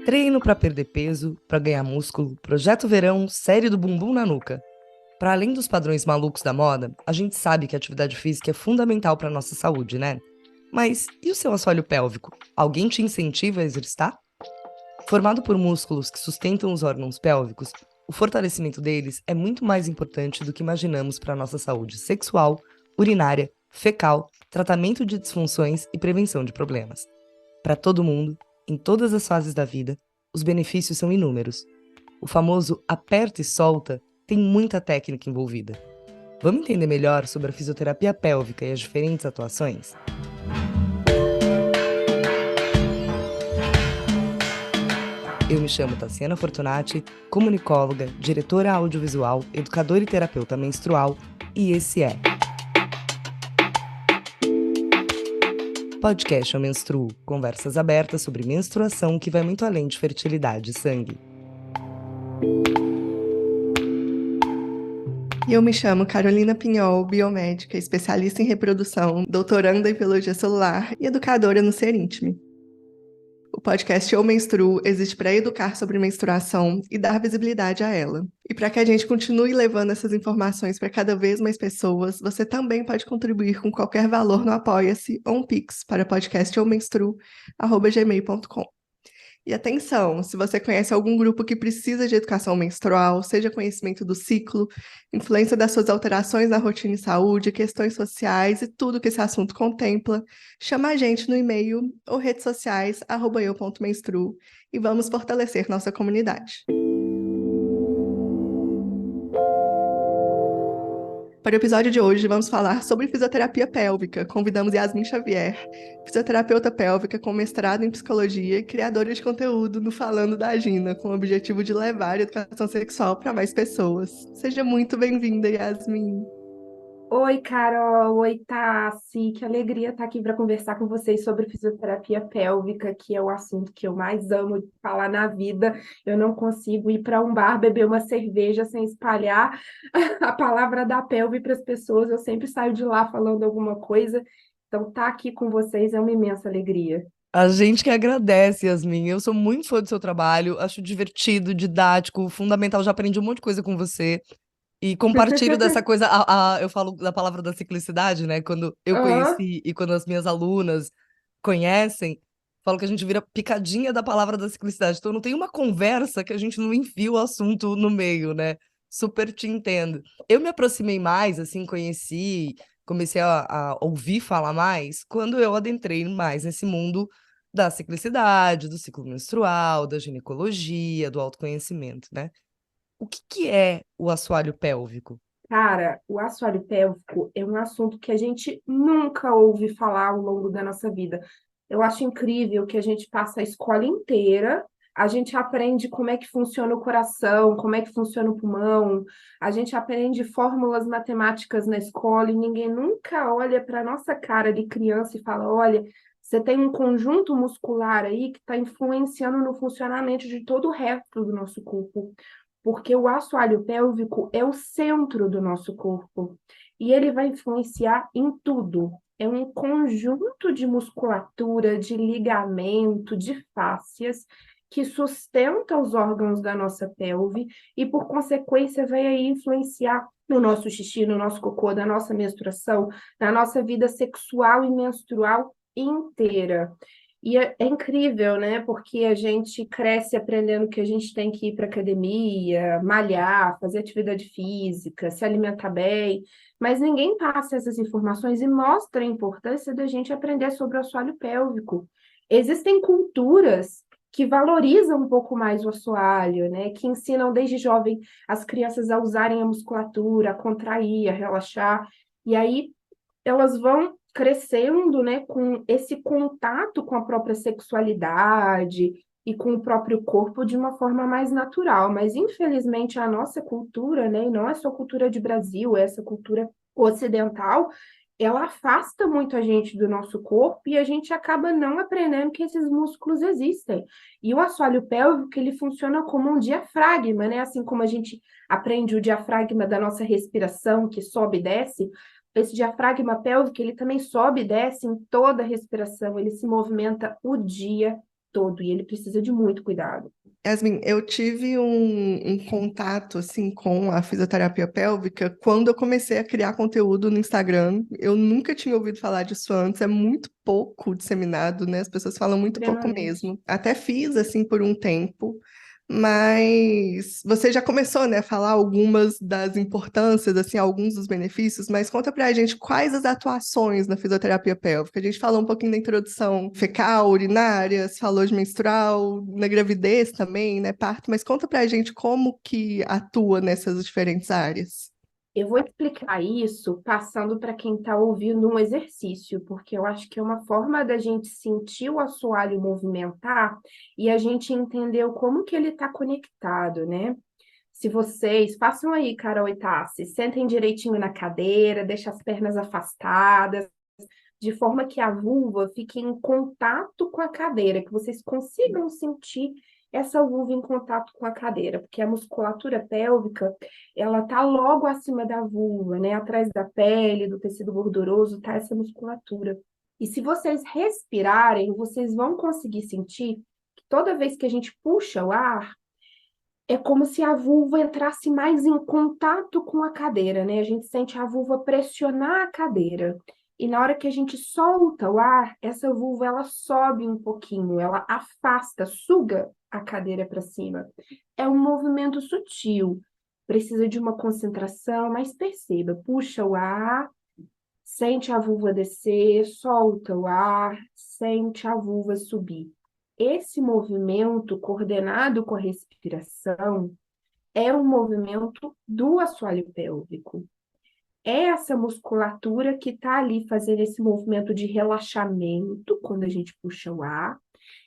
Treino para perder peso, para ganhar músculo, projeto verão, série do bumbum na nuca. Para além dos padrões malucos da moda, a gente sabe que a atividade física é fundamental para nossa saúde, né? Mas e o seu assoalho pélvico? Alguém te incentiva a exercitar? Formado por músculos que sustentam os órgãos pélvicos, o fortalecimento deles é muito mais importante do que imaginamos para a nossa saúde sexual, urinária, fecal, tratamento de disfunções e prevenção de problemas. Para todo mundo, em todas as fases da vida, os benefícios são inúmeros. O famoso aperta e solta tem muita técnica envolvida. Vamos entender melhor sobre a fisioterapia pélvica e as diferentes atuações? Eu me chamo Tassiana Fortunati, comunicóloga, diretora audiovisual, educadora e terapeuta menstrual, e esse é Podcast Eu Menstruo, conversas abertas sobre menstruação que vai muito além de fertilidade e sangue. Eu me chamo Carolina Pinhol, biomédica, especialista em reprodução, doutoranda em biologia celular e educadora no Ser Íntime. O podcast Eu Menstruo existe para educar sobre menstruação e dar visibilidade a ela. E para que a gente continue levando essas informações para cada vez mais pessoas, você também pode contribuir com qualquer valor no Apoia-se ou um Pix para podcasteumenstruo@gmail.com. E atenção, se você conhece algum grupo que precisa de educação menstrual, seja conhecimento do ciclo, influência das suas alterações na rotina e saúde, questões sociais e tudo que esse assunto contempla, chama a gente no e-mail ou redes sociais @eu.menstruo e vamos fortalecer nossa comunidade. Para o episódio de hoje, vamos falar sobre fisioterapia pélvica. Convidamos Yasmin Xavier, fisioterapeuta pélvica com mestrado em psicologia e criadora de conteúdo no Falando da Gina, com o objetivo de levar a educação sexual para mais pessoas. Seja muito bem-vinda, Yasmin. Oi, Carol. Oi, Tassi. Que alegria estar aqui para conversar com vocês sobre fisioterapia pélvica, que é o assunto que eu mais amo falar na vida. Eu não consigo ir para um bar beber uma cerveja sem espalhar a palavra da pelve para as pessoas. Eu sempre saio de lá falando alguma coisa. Então, estar aqui com vocês é uma imensa alegria. A gente que agradece, Yasmin. Eu sou muito fã do seu trabalho, acho divertido, didático, fundamental. Já aprendi um monte de coisa com você. E compartilho dessa coisa, eu falo da palavra da ciclicidade, né? Quando eu Aham. conheci e quando as minhas alunas conhecem, falo que a gente vira picadinha da palavra da ciclicidade. Então não tem uma conversa que a gente não enfia o assunto no meio, né? Super te entendo. Eu me aproximei mais, assim, conheci, comecei a ouvir falar mais quando eu adentrei mais nesse mundo da ciclicidade, do ciclo menstrual, da ginecologia, do autoconhecimento, né? O que que é o assoalho pélvico? Cara, o assoalho pélvico é um assunto que a gente nunca ouve falar ao longo da nossa vida. Eu acho incrível que a gente passa a escola inteira, a gente aprende como é que funciona o coração, como é que funciona o pulmão, a gente aprende fórmulas matemáticas na escola e ninguém nunca olha para a nossa cara de criança e fala: olha, você tem um conjunto muscular aí que está influenciando no funcionamento de todo o resto do nosso corpo, porque o assoalho pélvico é o centro do nosso corpo e ele vai influenciar em tudo. É um conjunto de musculatura, de ligamento, de fáscias que sustenta os órgãos da nossa pelve e, por consequência, vai aí influenciar no nosso xixi, no nosso cocô, na nossa menstruação, na nossa vida sexual e menstrual inteira. E é incrível, né? Porque a gente cresce aprendendo que a gente tem que ir para academia, malhar, fazer atividade física, se alimentar bem, mas ninguém passa essas informações e mostra a importância da gente aprender sobre o assoalho pélvico. Existem culturas que valorizam um pouco mais o assoalho, né? Que ensinam desde jovem as crianças a usarem a musculatura, a contrair, a relaxar. E aí elas vão crescendo, né, com esse contato com a própria sexualidade e com o próprio corpo de uma forma mais natural. Mas, infelizmente, a nossa cultura, né, e não é só cultura de Brasil, é essa cultura ocidental, ela afasta muito a gente do nosso corpo e a gente acaba não aprendendo que esses músculos existem. E o assoalho pélvico, ele funciona como um diafragma, né? Assim como a gente aprende o diafragma da nossa respiração, que sobe e desce, esse diafragma pélvico, ele também sobe e desce em toda a respiração, ele se movimenta o dia todo e ele precisa de muito cuidado. Yasmin, eu tive um contato assim com a fisioterapia pélvica quando eu comecei a criar conteúdo no Instagram. Eu nunca tinha ouvido falar disso antes, é muito pouco disseminado, né? As pessoas falam muito pouco Extremamente. mesmo. Até fiz assim por um tempo, mas você já começou, né, a falar algumas das importâncias, assim, alguns dos benefícios, mas conta pra gente quais as atuações na fisioterapia pélvica. A gente falou um pouquinho da introdução fecal, urinária, se falou de menstrual, na gravidez também, né, parto, mas conta pra gente como que atua nessas diferentes áreas. Eu vou explicar isso passando para quem está ouvindo um exercício, porque eu acho que é uma forma da gente sentir o assoalho movimentar e a gente entender como que ele está conectado, né? Se vocês façam aí, Carol e Tassi, sentem direitinho na cadeira, deixem as pernas afastadas, de forma que a vulva fique em contato com a cadeira, que vocês consigam sentir essa vulva em contato com a cadeira, porque a musculatura pélvica, ela tá logo acima da vulva, né? Atrás da pele, do tecido gorduroso, tá essa musculatura. E se vocês respirarem, vocês vão conseguir sentir que toda vez que a gente puxa o ar, é como se a vulva entrasse mais em contato com a cadeira, né? A gente sente a vulva pressionar a cadeira. E na hora que a gente solta o ar, essa vulva ela sobe um pouquinho, ela afasta, suga a cadeira para cima. É um movimento sutil, precisa de uma concentração, mas perceba, puxa o ar, sente a vulva descer, solta o ar, sente a vulva subir. Esse movimento coordenado com a respiração é um movimento do assoalho pélvico. É essa musculatura que está ali fazendo esse movimento de relaxamento quando a gente puxa o ar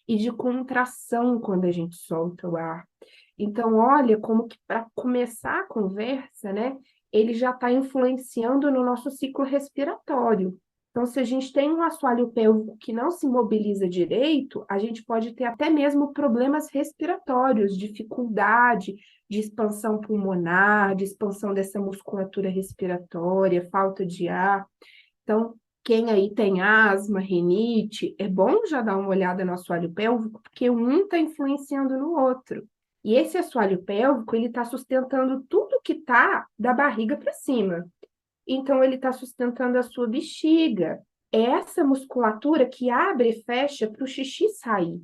e de contração quando a gente solta o ar. Então, olha como que para começar a conversa, né, ele já está influenciando no nosso ciclo respiratório. Então, se a gente tem um assoalho pélvico que não se mobiliza direito, a gente pode ter até mesmo problemas respiratórios, dificuldade de expansão pulmonar, de expansão dessa musculatura respiratória, falta de ar. Então, quem aí tem asma, rinite, é bom já dar uma olhada no assoalho pélvico, porque um está influenciando no outro. E esse assoalho pélvico, ele está sustentando tudo que está da barriga para cima. Então, ele está sustentando a sua bexiga. É essa musculatura que abre e fecha para o xixi sair,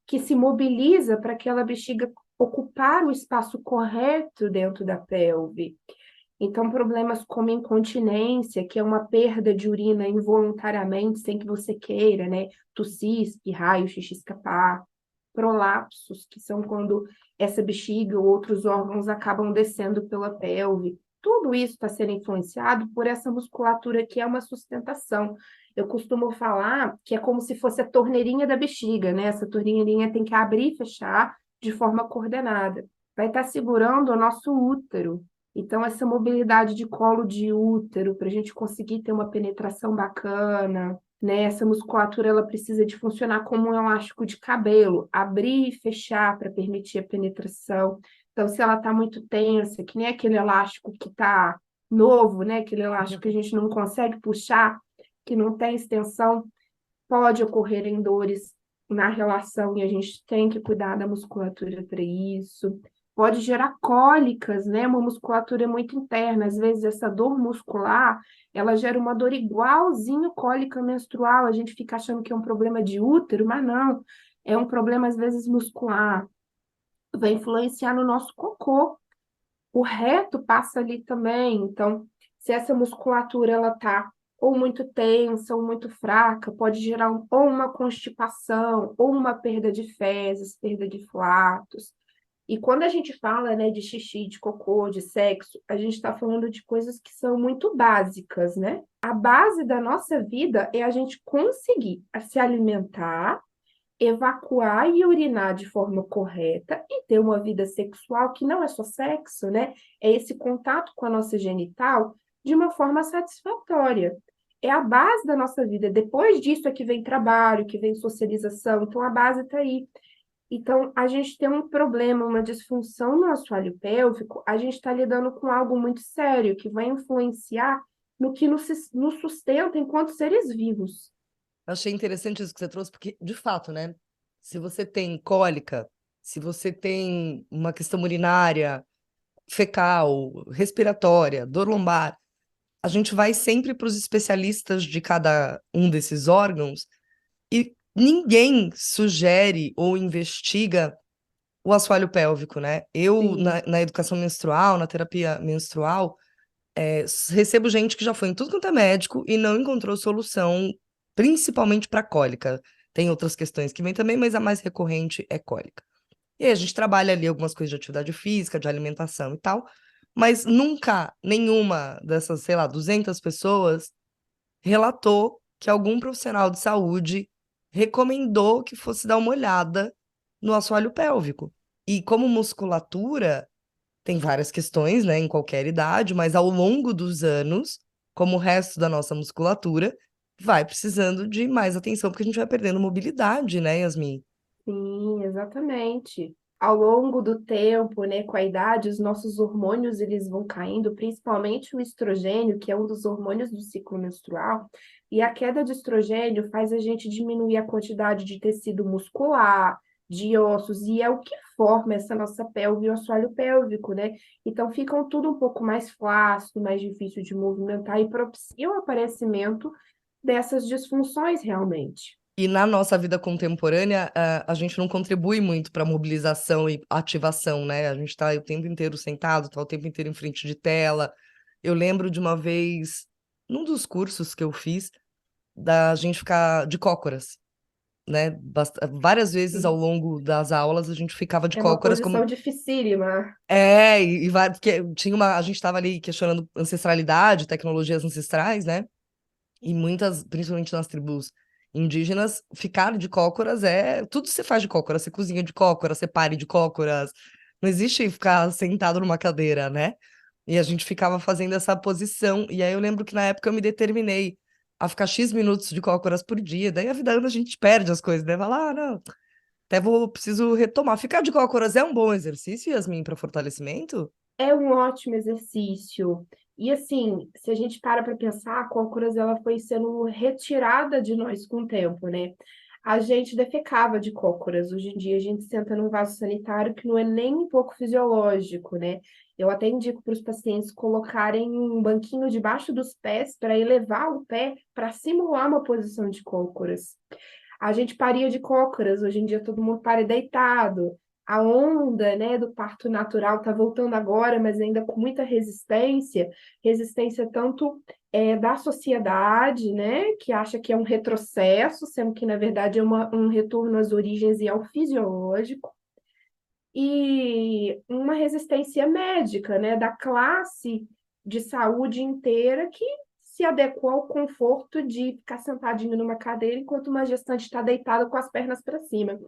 que se mobiliza para aquela bexiga ocupar o espaço correto dentro da pelve. Então, problemas como incontinência, que é uma perda de urina involuntariamente, sem que você queira, né? Tossir, espirrar e o xixi escapar. Prolapsos, que são quando essa bexiga ou outros órgãos acabam descendo pela pelve. Tudo isso está sendo influenciado por essa musculatura que é uma sustentação. Eu costumo falar que é como se fosse a torneirinha da bexiga, né? Essa torneirinha tem que abrir e fechar de forma coordenada. Vai estar segurando o nosso útero. Então, essa mobilidade de colo de útero, para a gente conseguir ter uma penetração bacana, né? Essa musculatura ela precisa de funcionar como um elástico de cabelo, abrir e fechar para permitir a penetração. Então, se ela está muito tensa, que nem aquele elástico que está novo, né? Aquele elástico que a gente não consegue puxar, que não tem extensão, pode ocorrer em dores na relação e a gente tem que cuidar da musculatura para isso. Pode gerar cólicas, né? Uma musculatura muito interna. Às vezes, essa dor muscular, ela gera uma dor igualzinho cólica menstrual. A gente fica achando que é um problema de útero, mas não. É um problema, às vezes, muscular. Vai influenciar no nosso cocô. O reto passa ali também. Então, se essa musculatura ela tá ou muito tensa ou muito fraca, pode gerar ou uma constipação, ou uma perda de fezes, perda de flatos. E quando a gente fala, né, de xixi, de cocô, de sexo, a gente está falando de coisas que são muito básicas, né? A base da nossa vida é a gente conseguir se alimentar, evacuar e urinar de forma correta e ter uma vida sexual que não é só sexo, né? É esse contato com a nossa genital de uma forma satisfatória. É a base da nossa vida. Depois disso é que vem trabalho, que vem socialização. Então a base está aí. Então, a gente tem um problema, uma disfunção no assoalho pélvico, a gente está lidando com algo muito sério, que vai influenciar no que nos sustenta enquanto seres vivos. Eu achei interessante isso que você trouxe, porque, de fato, né? se você tem cólica, se você tem uma questão urinária, fecal, respiratória, dor lombar, a gente vai sempre para os especialistas de cada um desses órgãos e ninguém sugere ou investiga o assoalho pélvico, né? Eu, Sim. na educação menstrual, na terapia menstrual, recebo gente que já foi em tudo quanto é médico e não encontrou solução, principalmente para cólica. Tem outras questões que vêm também, mas a mais recorrente é cólica. E aí a gente trabalha ali algumas coisas de atividade física, de alimentação e tal, mas nunca nenhuma dessas, sei lá, 200 pessoas relatou que algum profissional de saúde recomendou que fosse dar uma olhada no assoalho pélvico. E como musculatura, tem várias questões, né, em qualquer idade, mas ao longo dos anos, como o resto da nossa musculatura, vai precisando de mais atenção, porque a gente vai perdendo mobilidade, né, Yasmin? Sim, exatamente. Ao longo do tempo, né, com a idade, os nossos hormônios eles vão caindo, principalmente o estrogênio, que é um dos hormônios do ciclo menstrual, e a queda de estrogênio faz a gente diminuir a quantidade de tecido muscular, de ossos, e é o que forma essa nossa pelve e o assoalho pélvico, né? Então ficam tudo um pouco mais flácido, mais difícil de movimentar e propicia o aparecimento dessas disfunções realmente. E na nossa vida contemporânea, a gente não contribui muito para mobilização e ativação, né? A gente está o tempo inteiro sentado, está o tempo inteiro em frente de tela. Eu lembro de uma vez, num dos cursos que eu fiz, da gente ficar de cócoras, né? Várias vezes ao longo das aulas a gente ficava de É uma cócoras posição como. dificílima. Porque tinha a gente estava ali questionando ancestralidade, tecnologias ancestrais, né? E muitas, principalmente nas tribos indígenas, ficar de cócoras tudo você faz de cócoras, você cozinha de cócoras, você pare de cócoras. Não existe ficar sentado numa cadeira, né? E a gente ficava fazendo essa posição. E aí eu lembro que na época eu me determinei a ficar X minutos de cócoras por dia. Daí a vida anda, a gente perde as coisas, né? Fala, não, preciso retomar. Ficar de cócoras é um bom exercício, Yasmin, para fortalecimento? É um ótimo exercício. E assim, se a gente para pensar, a cócoras ela foi sendo retirada de nós com o tempo, né? A gente defecava de cócoras. Hoje em dia a gente senta num vaso sanitário que não é nem um pouco fisiológico, né? Eu até indico para os pacientes colocarem um banquinho debaixo dos pés para elevar o pé para simular uma posição de cócoras. A gente paria de cócoras, hoje em dia todo mundo para deitado. A onda, né, do parto natural está voltando agora, mas ainda com muita resistência, resistência tanto da sociedade, né, que acha que é um retrocesso, sendo que na verdade é um retorno às origens e ao fisiológico, e uma resistência médica, né, da classe de saúde inteira que se adequou ao conforto de ficar sentadinho numa cadeira enquanto uma gestante está deitada com as pernas para cima,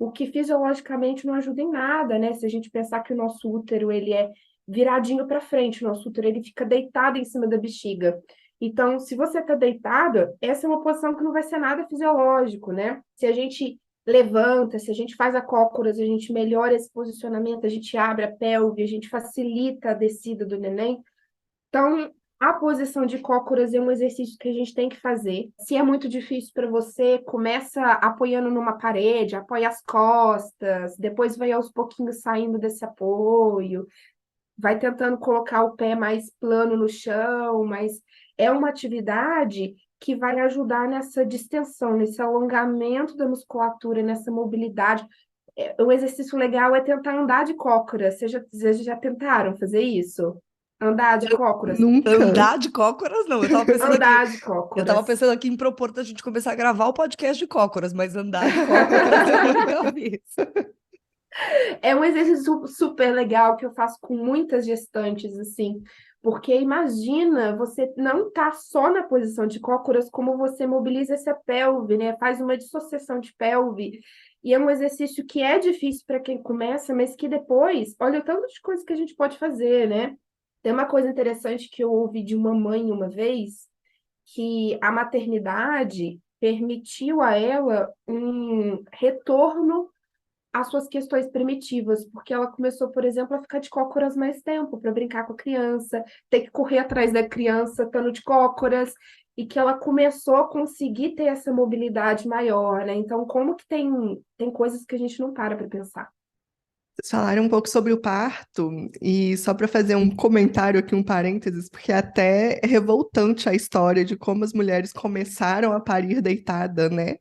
o que fisiologicamente não ajuda em nada, né? Se a gente pensar que o nosso útero ele é viradinho para frente, o nosso útero ele fica deitado em cima da bexiga. Então, se você está deitada, essa é uma posição que não vai ser nada fisiológico, né? Se a gente levanta, se a gente faz a cócoras, a gente melhora esse posicionamento, a gente abre a pelve, a gente facilita a descida do neném. Então, a posição de cócoras é um exercício que a gente tem que fazer. Se é muito difícil para você, começa apoiando numa parede, apoia as costas, depois vai aos pouquinhos saindo desse apoio, vai tentando colocar o pé mais plano no chão, mas é uma atividade que vai ajudar nessa distensão, nesse alongamento da musculatura, nessa mobilidade. O exercício legal é tentar andar de cócoras. Vocês já tentaram fazer isso? Andar de cócoras? Nunca. Andar de cócoras, não. Andar de Eu tava cócoras. pensando aqui em propor a gente começar a gravar o podcast de cócoras, mas andar de cócoras eu nunca fiz. É um exercício super legal que eu faço com muitas gestantes, assim, porque imagina você não tá só na posição de cócoras, como você mobiliza essa pelve, né? Faz uma dissociação de pelve. E é um exercício que é difícil para quem começa, mas que depois, olha o tanto de coisa que a gente pode fazer, né? Tem uma coisa interessante que eu ouvi de uma mãe uma vez, que a maternidade permitiu a ela um retorno às suas questões primitivas, porque ela começou, por exemplo, a ficar de cócoras mais tempo para brincar com a criança, ter que correr atrás da criança, estando de cócoras. e que ela começou a conseguir ter essa mobilidade maior, né? Então, como que tem coisas que a gente não para pensar. Vocês falaram um pouco sobre o parto, e só para fazer um comentário aqui, um parênteses, porque até é revoltante a história de como as mulheres começaram a parir deitada, né?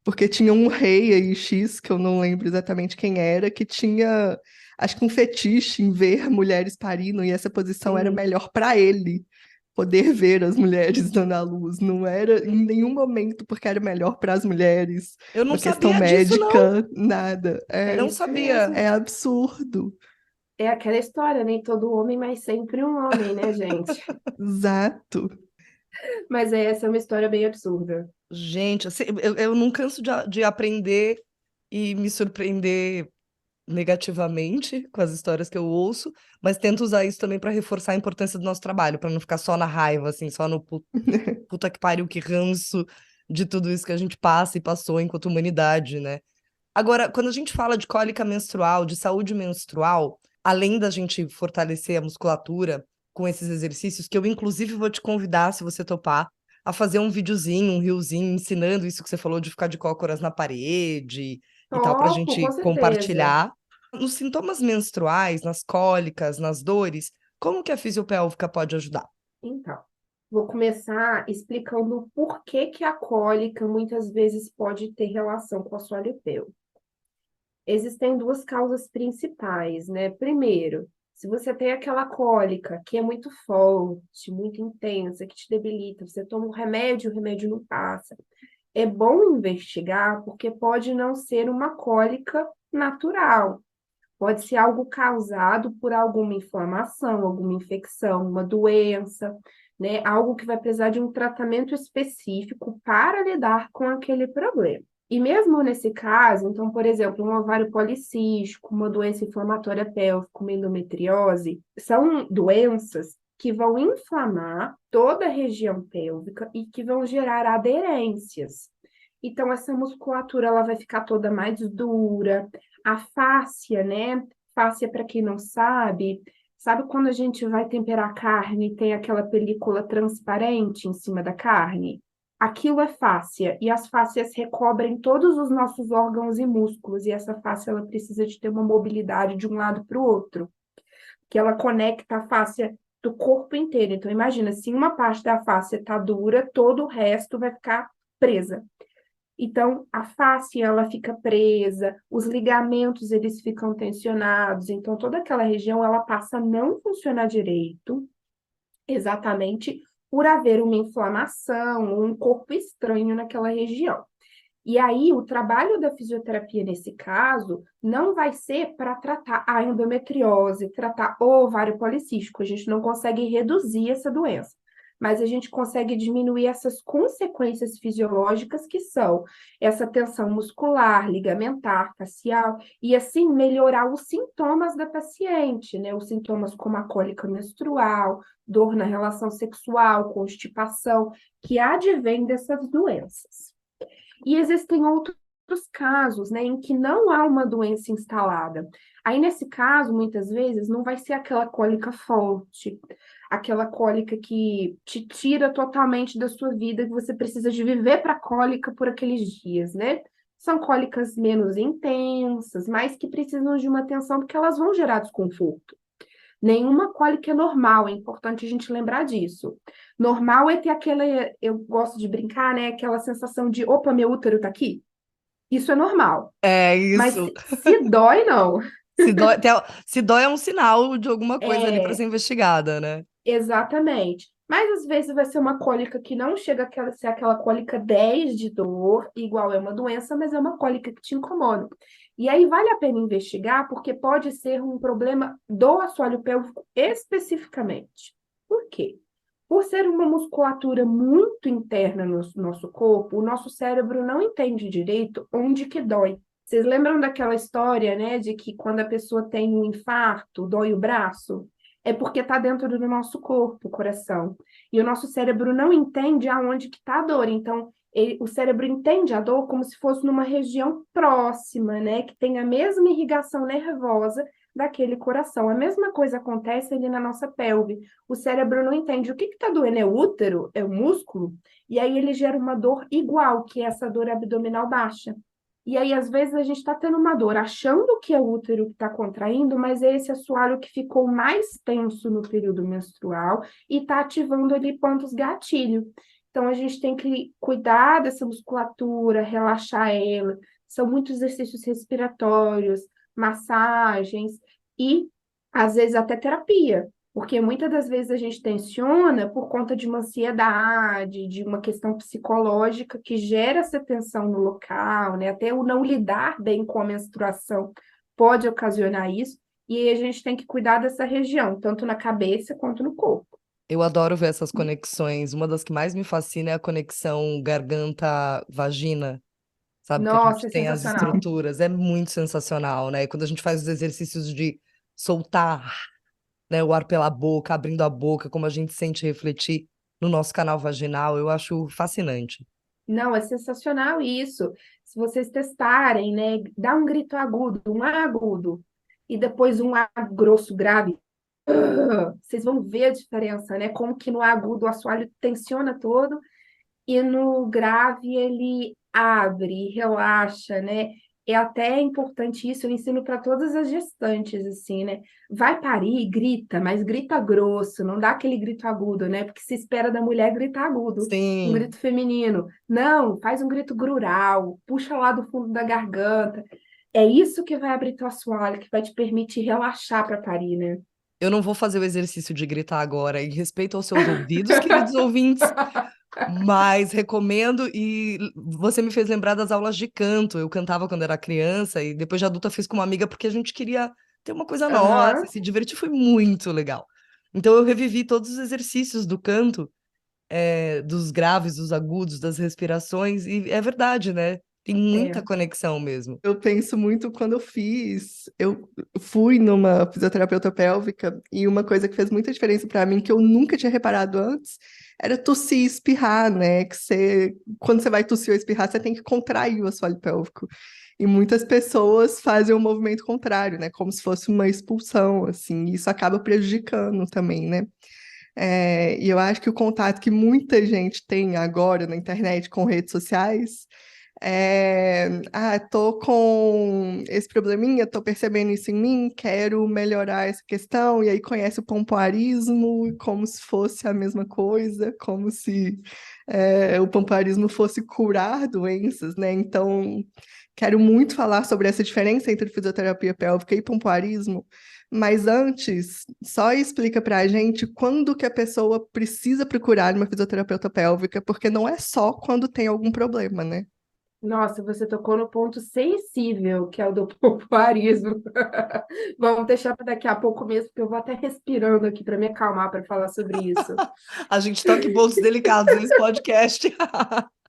Porque tinha um rei aí, X, que eu não lembro exatamente quem era, que tinha, acho que um fetiche em ver mulheres parindo, e essa posição era Sim. melhor para ele poder ver as mulheres dando à luz. Não era em nenhum momento porque era melhor para as mulheres, Eu não uma questão sabia disso, não. médica, nada. É Não isso sabia. mesmo. É absurdo. É aquela história, nem todo homem, mas sempre um homem, né, gente? Exato. Mas essa é uma história bem absurda. Gente, assim, eu não canso de aprender e me surpreender negativamente com as histórias que eu ouço, mas tento usar isso também para reforçar a importância do nosso trabalho, para não ficar só na raiva, assim, só no puta que pariu, que ranço de tudo isso que a gente passa e passou enquanto humanidade, né? Agora, quando a gente fala de cólica menstrual, de saúde menstrual, além da gente fortalecer a musculatura com esses exercícios, que eu inclusive vou te convidar, se você topar, a fazer um videozinho, um riozinho, ensinando isso que você falou de ficar de cócoras na parede e tal, para a Topo, com gente certeza. compartilhar. Nos sintomas menstruais, nas cólicas, nas dores, como que a fisiopélvica pode ajudar? Então, vou começar explicando por que que a cólica muitas vezes pode ter relação com a assoalho pélvico. Existem duas causas principais, né? Primeiro, se você tem aquela cólica que é muito forte, muito intensa, que te debilita, você toma um remédio, o remédio não passa. É bom investigar, porque pode não ser uma cólica natural. Pode ser algo causado por alguma inflamação, alguma infecção, uma doença, né? Algo que vai precisar de um tratamento específico para lidar com aquele problema. E mesmo nesse caso, então, por exemplo, um ovário policístico, uma doença inflamatória pélvica, uma endometriose, são doenças que vão inflamar toda a região pélvica e que vão gerar aderências. Então, essa musculatura ela vai ficar toda mais dura, a fáscia, né? Fáscia, para quem não sabe, sabe quando a gente vai temperar carne e tem aquela película transparente em cima da carne? Aquilo é fáscia, e as fáscias recobrem todos os nossos órgãos e músculos, e essa fáscia ela precisa de ter uma mobilidade de um lado para o outro, que ela conecta a fáscia do corpo inteiro. Então, imagina, se uma parte da fáscia está dura, todo o resto vai ficar presa. Então, a face ela fica presa, os ligamentos eles ficam tensionados, então toda aquela região ela passa a não funcionar direito, exatamente por haver uma inflamação, um corpo estranho naquela região. E aí, o trabalho da fisioterapia nesse caso não vai ser para tratar a endometriose, tratar o ovário policístico, a gente não consegue reduzir essa doença, mas a gente consegue diminuir essas consequências fisiológicas que são essa tensão muscular, ligamentar, facial, e assim melhorar os sintomas da paciente, né? Os sintomas como a cólica menstrual, dor na relação sexual, constipação, que advém dessas doenças. E existem outros casos, né, em que não há uma doença instalada. Aí, nesse caso, muitas vezes, não vai ser aquela cólica forte, aquela cólica que te tira totalmente da sua vida, que você precisa de viver para a cólica por aqueles dias, né? São cólicas menos intensas, mas que precisam de uma atenção porque elas vão gerar desconforto. Nenhuma cólica é normal, é importante a gente lembrar disso. Normal é ter aquela, eu gosto de brincar, né? Aquela sensação de, opa, meu útero tá aqui. Isso é normal. É Mas isso. se dói, não. Se dói é um sinal de alguma coisa ali para É, ser investigada, né? exatamente. Mas às vezes vai ser uma cólica que não chega a ser aquela cólica 10 de dor, igual é uma doença, mas é uma cólica que te incomoda. E aí vale a pena investigar, porque pode ser um problema do assoalho pélvico especificamente. Por quê? Por ser uma musculatura muito interna no nosso corpo, o nosso cérebro não entende direito onde que dói. Vocês lembram daquela história, né, de que quando a pessoa tem um infarto, dói o braço? É porque está dentro do nosso corpo, o coração. E o nosso cérebro não entende aonde que está a dor. Então, o cérebro entende a dor como se fosse numa região próxima, né? Que tem a mesma irrigação nervosa, daquele coração. A mesma coisa acontece ali na nossa pelve. O cérebro não entende o que está doendo, é o útero, é o músculo, e aí ele gera uma dor igual, que é essa dor abdominal baixa. E aí, às vezes, a gente está tendo uma dor achando que é o útero que está contraindo, mas é esse assoalho que ficou mais tenso no período menstrual e está ativando ali pontos gatilho. Então, a gente tem que cuidar dessa musculatura, relaxar ela. São muitos exercícios respiratórios, massagens e, às vezes, até terapia. Porque muitas das vezes a gente tensiona por conta de uma ansiedade, de uma questão psicológica que gera essa tensão no local, né? Até o não lidar bem com a menstruação pode ocasionar isso. E aí a gente tem que cuidar dessa região, tanto na cabeça quanto no corpo. Eu adoro ver essas conexões. Uma das que mais me fascina é a conexão garganta-vagina, sabe? Que a Nossa, gente é tem as sensacional. estruturas. É muito sensacional, né? Quando a gente faz os exercícios de soltar, né, o ar pela boca, abrindo a boca, como a gente sente refletir no nosso canal vaginal, eu acho fascinante. Não, é sensacional isso. Se vocês testarem, né? Dá um grito agudo, um A agudo, e depois um A grosso, grave. Vocês vão ver a diferença, né? Como que no agudo o assoalho tensiona todo e no grave ele abre, relaxa, né? É até importante isso, eu ensino para todas as gestantes, assim, né? Vai parir, grita, mas grita grosso, não dá aquele grito agudo, né? Porque se espera da mulher gritar agudo, um Sim, grito feminino. Não, faz um grito grural, puxa lá do fundo da garganta. É isso que vai abrir teu assoalho, que vai te permitir relaxar para parir, né? eu não vou fazer o exercício de gritar agora, em respeito aos seus ouvidos, queridos ouvintes, mas recomendo. E você me fez lembrar das aulas de canto. Eu cantava quando era criança e depois de adulta fiz com uma amiga porque a gente queria ter uma coisa nossa, Aham, se divertir, foi muito legal. Então eu revivi todos os exercícios do canto, dos graves, dos agudos, das respirações, e é verdade, né? Tem muita é. conexão mesmo. Eu penso muito quando eu fui numa fisioterapeuta pélvica e uma coisa que fez muita diferença para mim, que eu nunca tinha reparado antes, era tossir e espirrar, né? Quando você vai tossir ou espirrar, você tem que contrair o assoalho pélvico. E muitas pessoas fazem o movimento contrário, né? Como se fosse uma expulsão, assim. E isso acaba prejudicando também, né? E eu acho que o contato que muita gente tem agora na internet com redes sociais tô com esse probleminha, tô percebendo isso em mim, quero melhorar essa questão, e aí conhece o pompoarismo como se fosse a mesma coisa, como se o pompoarismo fosse curar doenças, né? Então, quero muito falar sobre essa diferença entre fisioterapia pélvica e pompoarismo, mas antes, só explica pra gente quando que a pessoa precisa procurar uma fisioterapeuta pélvica, porque não é só quando tem algum problema, né? Nossa, você tocou no ponto sensível, que é o do pompoarismo. Vamos deixar para daqui a pouco mesmo, porque eu vou até respirando aqui para me acalmar para falar sobre isso. A gente toca em pontos delicados nesse podcast.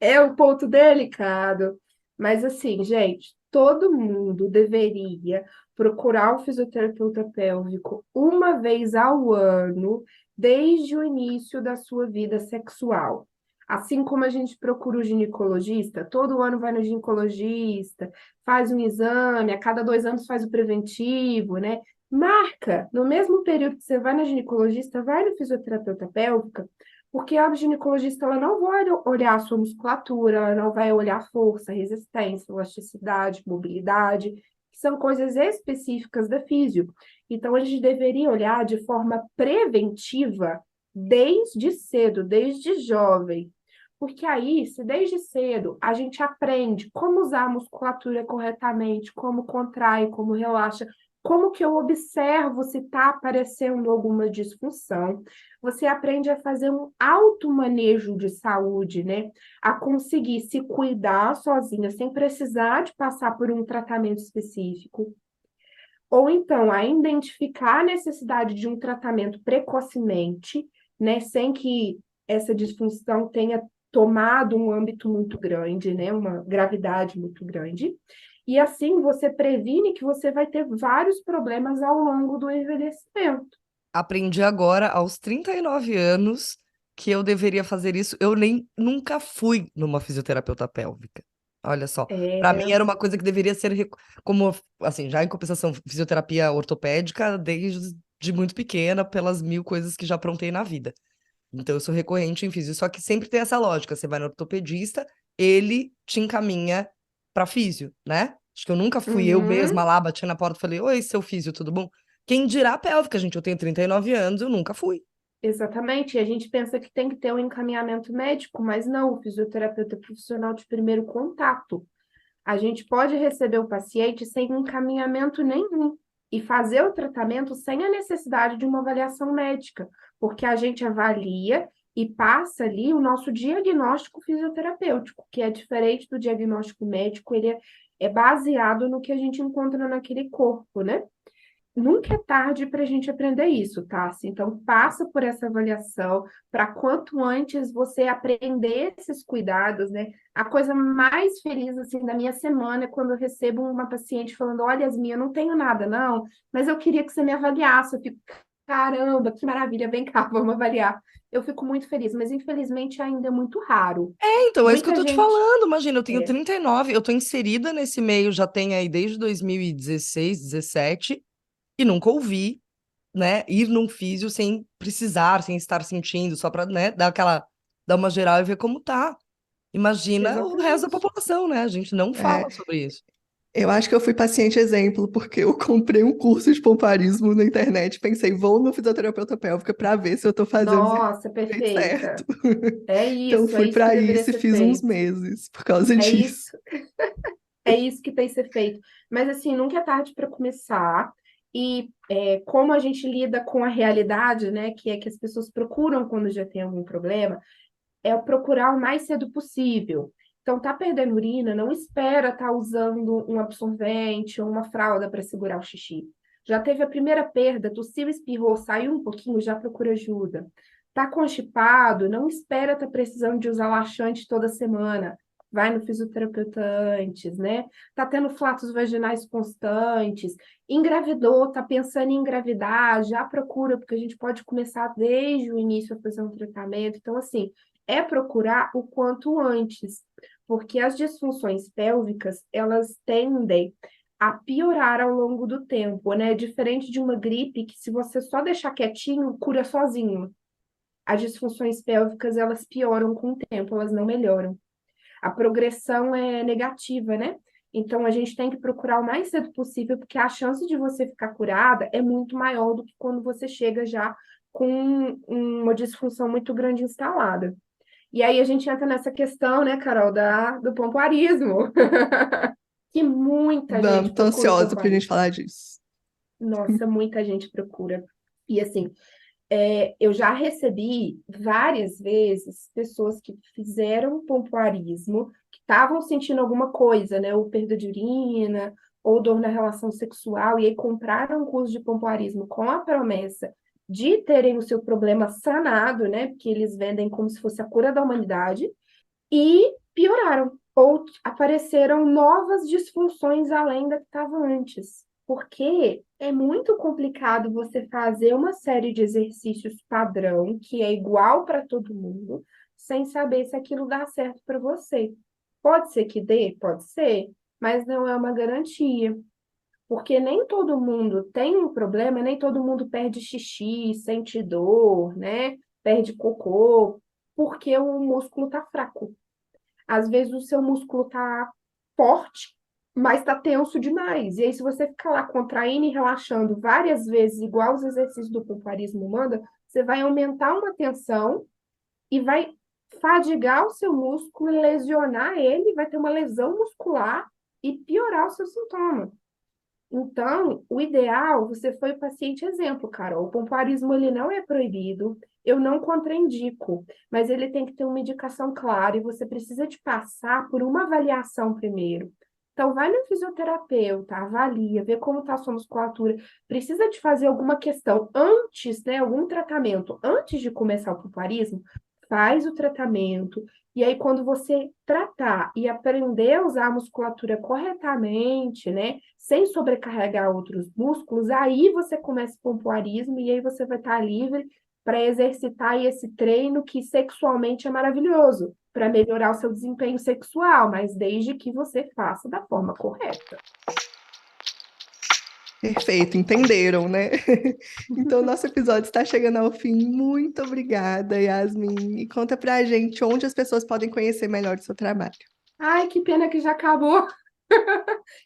É um ponto delicado, mas assim, gente, todo mundo deveria procurar um fisioterapeuta pélvico uma vez ao ano, desde o início da sua vida sexual. Assim como a gente procura o ginecologista, todo ano vai no ginecologista, faz um exame, a cada 2 anos faz o preventivo, né? Marca, no mesmo período que você vai na ginecologista, vai no fisioterapeuta pélvica, porque a ginecologista ela não vai olhar a sua musculatura, ela não vai olhar força, resistência, elasticidade, mobilidade, que são coisas específicas da físio. Então, a gente deveria olhar de forma preventiva desde cedo, desde jovem. Porque aí, se desde cedo a gente aprende como usar a musculatura corretamente, como contrai, como relaxa, como que eu observo se está aparecendo alguma disfunção, você aprende a fazer um automanejo de saúde, né? A conseguir se cuidar sozinha, sem precisar de passar por um tratamento específico. Ou então, a identificar a necessidade de um tratamento precocemente, né? Sem que essa disfunção tenha tomado um âmbito muito grande, né? Uma gravidade muito grande. E assim você previne que você vai ter vários problemas ao longo do envelhecimento. Aprendi agora, aos 39 anos, que eu deveria fazer isso. Eu nem nunca fui numa fisioterapeuta pélvica. Olha só, para mim É, era uma coisa que deveria ser como assim, já em compensação, fisioterapia ortopédica desde de muito pequena, pelas mil coisas que já aprontei na vida. Então eu sou recorrente em físio, só que sempre tem essa lógica, você vai no ortopedista, ele te encaminha para físio, né? Acho que eu nunca fui eu uhum. mesma lá, bati na porta e falei: "Oi, seu físio, tudo bom?" Quem dirá a pélvica, gente, eu tenho 39 anos, eu nunca fui. Exatamente, e a gente pensa que tem que ter um encaminhamento médico, mas não, o fisioterapeuta é profissional de primeiro contato. A gente pode receber o paciente sem encaminhamento nenhum e fazer o tratamento sem a necessidade de uma avaliação médica, porque a gente avalia e passa ali o nosso diagnóstico fisioterapêutico, que é diferente do diagnóstico médico, é baseado no que a gente encontra naquele corpo, né? Nunca é tarde para a gente aprender isso, tá? Então, passa por essa avaliação para quanto antes você aprender esses cuidados, né? A coisa mais feliz, assim, da minha semana é quando eu recebo uma paciente falando: olha, Yasmin, eu não tenho nada, não, mas eu queria que você me avaliasse. Eu fico: caramba, que maravilha, vem cá, vamos avaliar. Eu fico muito feliz, mas infelizmente ainda é muito raro. Então, é isso que eu Muita tô te gente. falando, imagina, eu tenho É, 39, eu tô inserida nesse meio já tem aí desde 2016, 17 e nunca ouvi, né, ir num físio sem precisar, sem estar sentindo, só pra, né, dar uma geral e ver como tá. Imagina o resto da exatamente. população, né? A gente não É, fala sobre isso. eu acho que eu fui paciente exemplo, porque eu comprei um curso de pomparismo na internet, pensei, vou no fisioterapeuta pélvica para ver se eu tô fazendo o Nossa, jeito certo. perfeita. Então É fui isso que para deveria isso e ser fiz uns feito. meses por causa É disso. isso, é isso que tem que ser feito. Mas assim, nunca é tarde para começar. E como a gente lida com a realidade, né, que é que as pessoas procuram quando já tem algum problema, é procurar o mais cedo possível. Então, tá perdendo urina, não espera tá usando um absorvente ou uma fralda para segurar o xixi. Já teve a primeira perda, tossiu, espirrou, saiu um pouquinho, já procura ajuda. Tá constipado, não espera tá precisando de usar laxante toda semana. Vai no fisioterapeuta antes, né? Tá tendo flatos vaginais constantes, engravidou, tá pensando em engravidar, já procura, porque a gente pode começar desde o início a fazer um tratamento. Então, assim, é procurar o quanto antes, porque as disfunções pélvicas, elas tendem a piorar ao longo do tempo, né? Diferente de uma gripe que se você só deixar quietinho, cura sozinho. As disfunções pélvicas, elas pioram com o tempo, elas não melhoram. A progressão é negativa, né? Então, a gente tem que procurar o mais cedo possível, porque a chance de você ficar curada é muito maior do que quando você chega já com uma disfunção muito grande instalada. E aí a gente entra nessa questão, né, Carol, do pompoarismo, que muita gente Vamos, tô procura o ansiosa pra gente pompoarismo. falar disso. Nossa, muita gente procura. E assim, eu já recebi várias vezes pessoas que fizeram pompoarismo, que estavam sentindo alguma coisa, né, ou perda de urina, ou dor na relação sexual, e aí compraram um curso de pompoarismo com a promessa de terem o seu problema sanado, né, porque eles vendem como se fosse a cura da humanidade, e pioraram, ou apareceram novas disfunções além da que estava antes. Porque é muito complicado você fazer uma série de exercícios padrão, que é igual para todo mundo, sem saber se aquilo dá certo para você. Pode ser que dê, pode ser, mas não é uma garantia. Porque nem todo mundo tem um problema, nem todo mundo perde xixi, sente dor, né? Perde cocô, porque o músculo está fraco. Às vezes o seu músculo tá forte, mas tá tenso demais. E aí, se você ficar lá contraindo e relaxando várias vezes, igual os exercícios do pompoarismo manda, você vai aumentar uma tensão e vai fadigar o seu músculo, lesionar ele, vai ter uma lesão muscular e piorar o seu sintoma. Então, o ideal, você foi o paciente exemplo, Carol. O pompoarismo ele não é proibido, eu não contraindico, mas ele tem que ter uma indicação clara e você precisa de passar por uma avaliação primeiro. Então, vai no fisioterapeuta, avalia, vê como está a sua musculatura. Precisa de fazer alguma questão antes, né, algum tratamento antes de começar o pompoarismo, faz o tratamento. E aí, quando você tratar e aprender a usar a musculatura corretamente, né? Sem sobrecarregar outros músculos, aí você começa o pompoarismo e aí você vai estar livre para exercitar esse treino que sexualmente é maravilhoso. para melhorar o seu desempenho sexual, mas desde que você faça da forma correta. Perfeito, entenderam, né? Então, nosso episódio está chegando ao fim. Muito obrigada, Yasmin. E conta pra gente onde as pessoas podem conhecer melhor o seu trabalho. Ai, que pena que já acabou.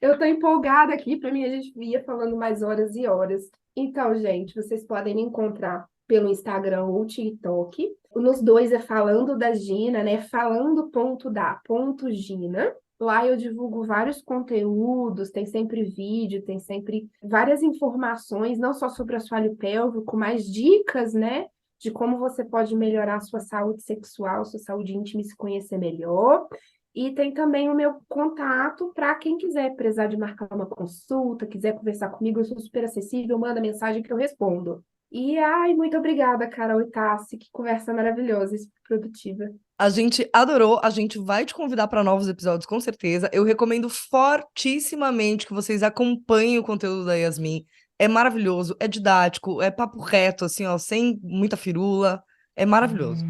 Eu tô empolgada aqui, para mim a gente ia falando mais horas e horas. Então, gente, vocês podem me encontrar pelo Instagram ou TikTok. Nos dois é Falando da Gina, né? Falando.da.gina. Lá eu divulgo vários conteúdos, tem sempre vídeo, tem sempre várias informações, não só sobre assoalho pélvico, mas dicas, né? De como você pode melhorar a sua saúde sexual, sua saúde íntima e se conhecer melhor. E tem também o meu contato para quem quiser precisar de marcar uma consulta, quiser conversar comigo, eu sou super acessível, manda mensagem que eu respondo. E, ai, muito obrigada, Carol e Tassi, que conversa maravilhosa e super produtiva. A gente adorou, a gente vai te convidar para novos episódios, com certeza. Eu recomendo fortissimamente que vocês acompanhem o conteúdo da Yasmin. É maravilhoso, é didático, é papo reto, assim, ó, sem muita firula. É maravilhoso.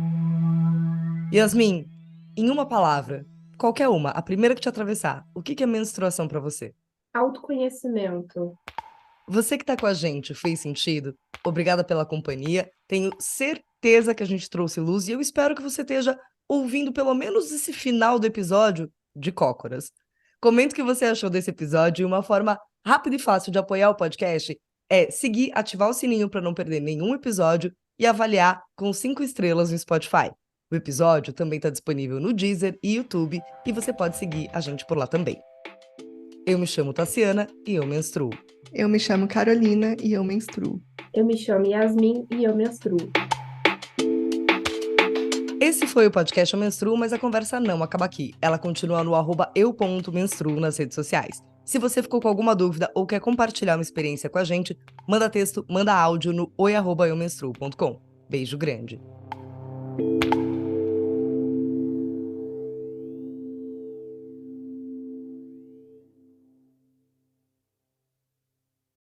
Yasmin, em uma palavra, qualquer uma, a primeira que te atravessar, o que é menstruação para você? Autoconhecimento. Você que tá com a gente, fez sentido? Obrigada pela companhia. Tenho certeza que a gente trouxe luz e eu espero que você esteja ouvindo pelo menos esse final do episódio de cócoras. Comenta o que você achou desse episódio e uma forma rápida e fácil de apoiar o podcast é seguir, ativar o sininho para não perder nenhum episódio e avaliar com 5 estrelas no Spotify. O episódio também está disponível no Deezer e YouTube e você pode seguir a gente por lá também. Eu me chamo Tassiana e eu menstruo. Eu me chamo Carolina e eu menstruo. Eu me chamo Yasmin e eu menstruo. Esse foi o podcast Eu Menstruo, mas a conversa não acaba aqui. Ela continua no @eu.menstruo nas redes sociais. Se você ficou com alguma dúvida ou quer compartilhar uma experiência com a gente, manda texto, manda áudio no oi@eumenstruo.com. Beijo grande.